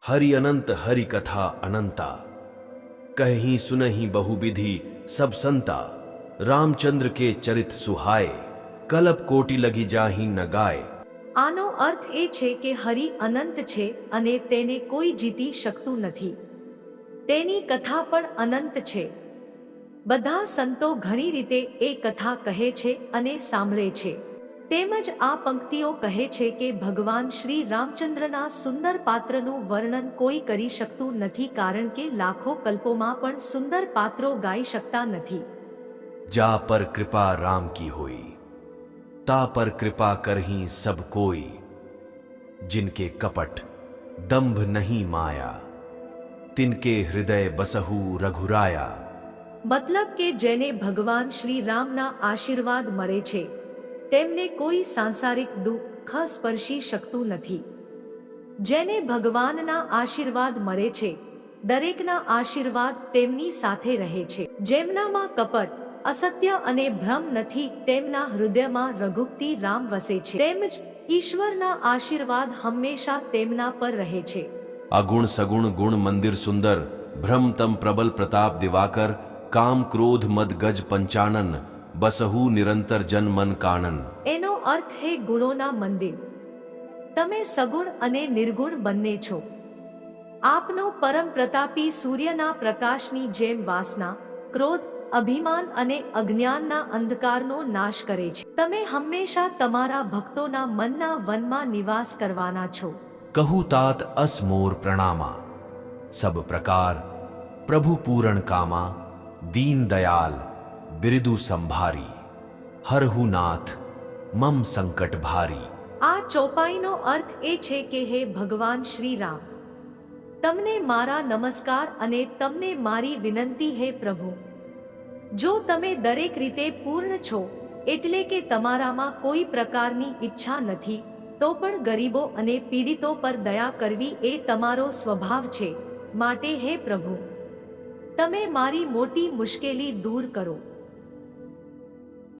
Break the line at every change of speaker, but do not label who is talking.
हरि अनंत हरि कथा अनंता, कहीं सुनहि बहुविधि सब संता। रामचंद्र के चरित सुहाए, कलप कोटि लगी जाहि न गाय।
આનો અર્થ એ છે કે હરિ અનંત છે અને તેને કોઈ જીતી શકતું નથી. તેની કથા પણ અનંત છે. બધા સંતો ઘણી રીતે એ કથા કહે છે અને સાંભળે છે. તેમજ આ પંક્તિઓ કહે છે કે ભગવાન શ્રી રામચંદ્રના સુંદર પાત્રનું વર્ણન કોઈ કરી શકતું નથી, કારણ કે લાખો કલ્પોમાં પણ સુંદર પાત્રો ગાઈ શકતા નથી.
जा पर कृपा राम की होई, ता पर कृपा करही सब कोई। जिनके कपट दंभ नहीं माया, तिनके हृदय बसहु रघुराया।
મતલબ કે જેને ભગવાન શ્રી રામના આશીર્વાદ મળે છે તેમને કોઈ સાંસારિક દુઃખ સ્પર્શી શકતું નથી. જેને ભગવાનના આશીર્વાદ મળે છે દરેકના આશીર્વાદ તેમની સાથે રહે છે. જેમનામાં કપટ, અસત્ય અને ભ્રમ નથી તેમના હૃદયમાં રઘુપતિ રામ વસે છે. તેમજ ઈશ્વરના આશીર્વાદ હંમેશા તેમના પર રહે છે.
अगुण सगुण गुण मंदिर सुंदर, भ्रम तम प्रबल प्रताप दिवाकर। काम क्रोध मद गज पंचानन, बसहु निरंतर जन मन कानन।
એનો અર્થ હે ગુણોના મંદિર, તમે સગુણ અને નિર્ગુણ બંને છો. આપનો પરમ પ્રતાપી સૂર્યના પ્રકાશની જેમ વાસના, ક્રોધ, અભિમાન અને અજ્ઞાનના અંધકારનો નાશ કરે છે. તમે હંમેશા તમારા ભક્તોના મનના વનમાં નિવાસ કરવાના છો.
कहु तात अस मोर प्रणामा, सब प्रकार प्रभु पूरण कामा। दीन दयाल बिरदु संभारी, हरहु नाथ मम संकट भारी।
આ ચોપાઈનો અર્થ એ છે કે હે ભગવાન શ્રી રામ, તમને મારા નમસ્કાર અને તમને મારી વિનંતી હે પ્રભુ. જો તમે દરેક રીતે પૂર્ણ છો એટલે કે તમારામાં કોઈ પ્રકારની ઈચ્છા નથી, તો પણ ગરીબો અને પીડિતો પર દયા કરવી એ તમારો સ્વભાવ છે. માટે હે પ્રભુ, તમે મારી મોટી મુશ્કેલી દૂર કરો.